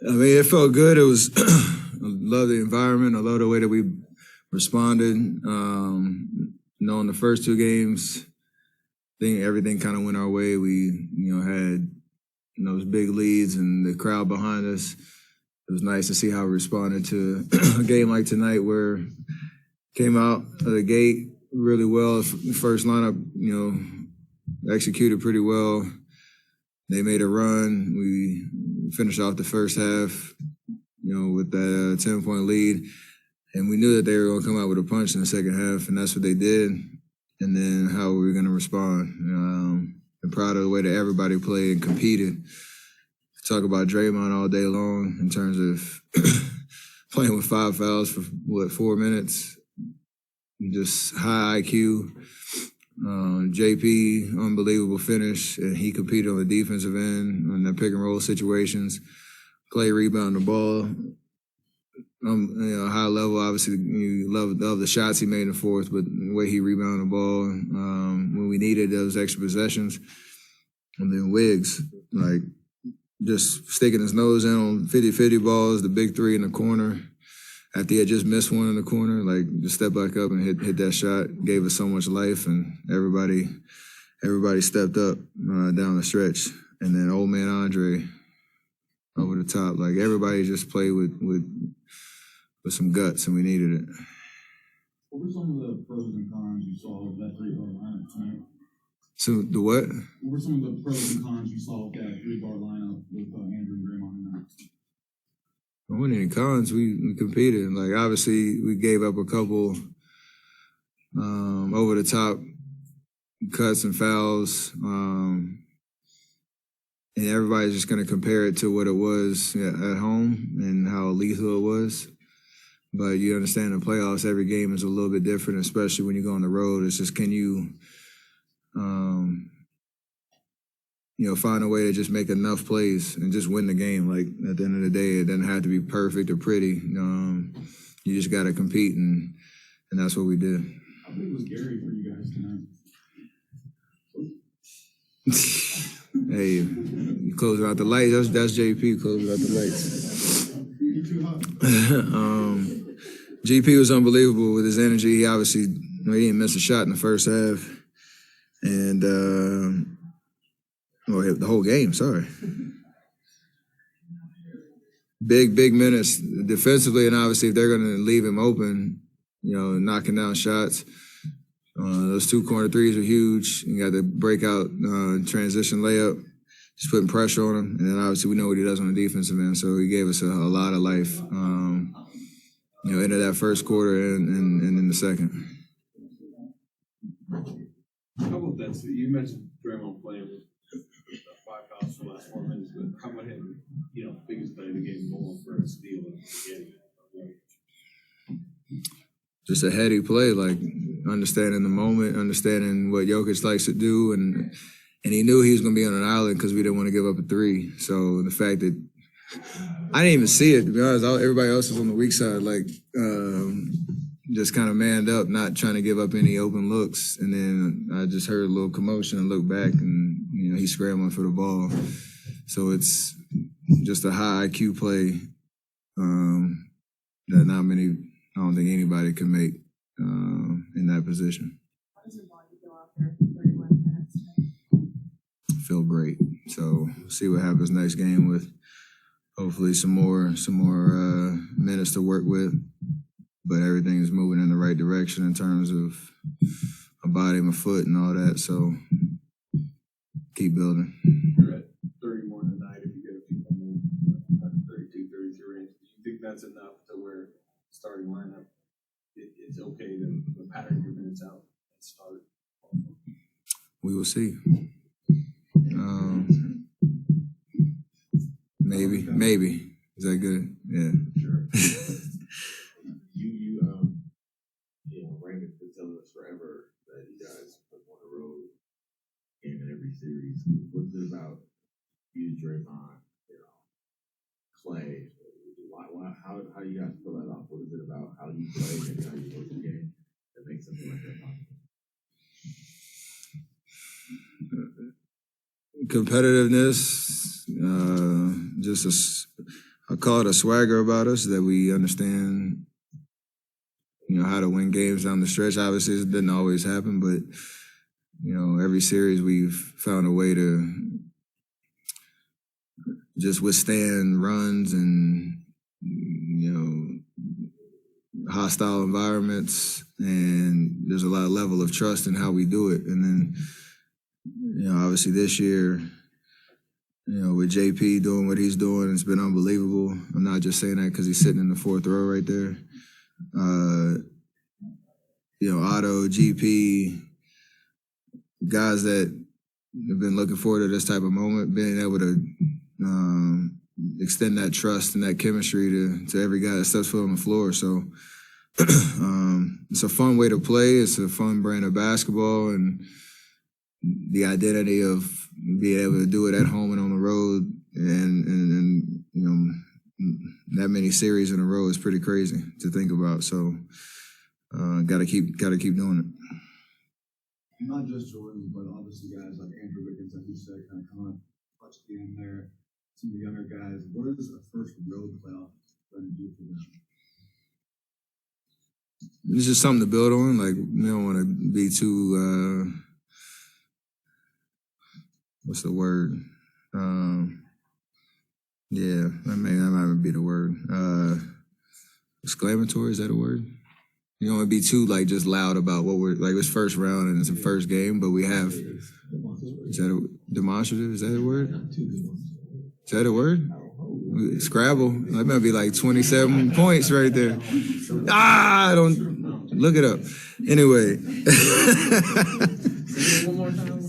I mean, it felt good. It was, I love the environment. I love the way that we responded. Knowing the first two games, I think everything kind of went our way. We, had those big leads and the crowd behind us. It was nice to see how we responded to a game like tonight where came out of the gate really well. The first lineup, executed pretty well. They made a run. We finished off the first half, with that 10-point lead. And we knew that they were going to come out with a punch in the second half, and that's what they did. And then how we were going to respond. I'm proud of the way that everybody played and competed. Talk about Draymond all day long in terms of playing with 5 fouls for, 4 minutes. Just high IQ. JP, unbelievable finish, and he competed on the defensive end on the pick and roll situations. Clay rebound the ball. High level, obviously, you love the shots he made in the fourth, but the way he rebounded the ball when we needed those extra possessions. And then Wiggs, just sticking his nose in on 50-50 balls, the big three in the corner. After he had just missed one in the corner, just step back up and hit that shot, gave us so much life, and everybody stepped up down the stretch. And then old man Andre over the top. Everybody just played with some guts, and we needed it. What were some of the pros and cons you saw of that three-guard lineup tonight? So the what? What were some of the pros and cons you saw of that three-guard lineup with Andrew and Draymond tonight? There weren't any cons. We competed. Obviously, we gave up a couple over-the-top cuts and fouls. And everybody's just going to compare it to what it was at home and how lethal it was. But you understand in the playoffs, every game is a little bit different, especially when you go on the road. It's just, can you, find a way to just make enough plays and just win the game. At the end of the day, it doesn't have to be perfect or pretty. You just got to compete, and that's what we did. How big was Gary for you guys tonight? Hey, you closing out the lights. That's JP closing out the lights. You too hot. GP was unbelievable with his energy. He obviously he didn't miss a shot in the first half. And, the whole game, sorry. Big minutes defensively, and obviously if they're going to leave him open, knocking down shots. Those 2 corner threes were huge. You got the breakout transition layup, just putting pressure on him. And then obviously we know what he does on the defensive end, so he gave us a lot of life. Into that first quarter and in the second. How about that? You mentioned Draymond playing with 5 fouls for the last 4 minutes, but how about him, biggest play of the game going for a steal and getting it? Just a heady play, understanding the moment, understanding what Jokic likes to do, and he knew he was going to be on an island because we didn't want to give up a three. So the fact that I didn't even see it, to be honest. Everybody else was on the weak side, just kind of manned up, not trying to give up any open looks. And then I just heard a little commotion and looked back, and he's scrambling for the ball. So it's just a high IQ play that I don't think anybody can make in that position. How does it want to go out there for 31 minutes tonight? Feel great. So see what happens next game with hopefully some more minutes to work with. But everything is moving in the right direction in terms of my body, my foot, and all that. So keep building. You're at 31 tonight. If you get a few more, 32, 33 range, do you think that's enough to where starting lineup, it's okay to pattern your minutes out and start? We will see. Maybe. Is that good? Yeah. Sure. Raymond's been telling us forever that you guys put on the road game in every series. What's it about you, Draymond, Clay? How you guys pull that off? What is it about how you play and how you work the game that makes something like that possible? Competitiveness, just I call it a swagger about us, that we understand, how to win games down the stretch. Obviously, it didn't always happen, but, every series we've found a way to just withstand runs and, hostile environments, and there's a lot of level of trust in how we do it. And then, obviously this year, with JP doing what he's doing, it's been unbelievable. I'm not just saying that because he's sitting in the fourth row right there. Otto, GP, guys that have been looking forward to this type of moment, being able to extend that trust and that chemistry to every guy that steps foot on the floor. So it's a fun way to play. It's a fun brand of basketball, and the identity of being able to do it at home and on the road, and that many series in a row is pretty crazy to think about. So gotta keep doing it. Not just Jordan, but obviously guys like Andrew Wiggins, like you said, kind of come up, clutch game there. Some of the younger guys. What is a first road playoff going to do for them? It's just something to build on. Like, we don't want to be too, what's the word? Yeah, that might be the word. Exclamatory, is that a word? You don't want to be too, just loud about what we're, it's first round and it's the first game, but we have, is that a demonstrative? Is that a word? Is that a word? Scrabble. That might be 27 points right there. I don't look it up. Anyway. One more time.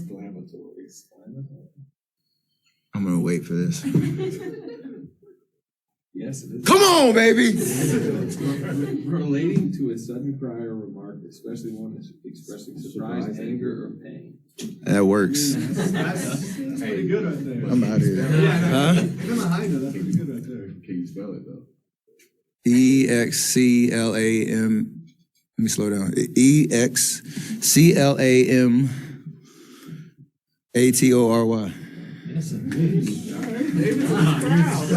I'm gonna wait for this. Yes, it is. Come on, baby. Relating to a sudden cry or remark, especially one expressing surprise, anger, or pain. That works. That's pretty good right there. I'm out of here. Huh? Even a high note, that's pretty good right there. Can you spell it though? EXCLAM. Let me slow down. EXCLAMATORY. Yes, indeed. All right, David's on the crowd.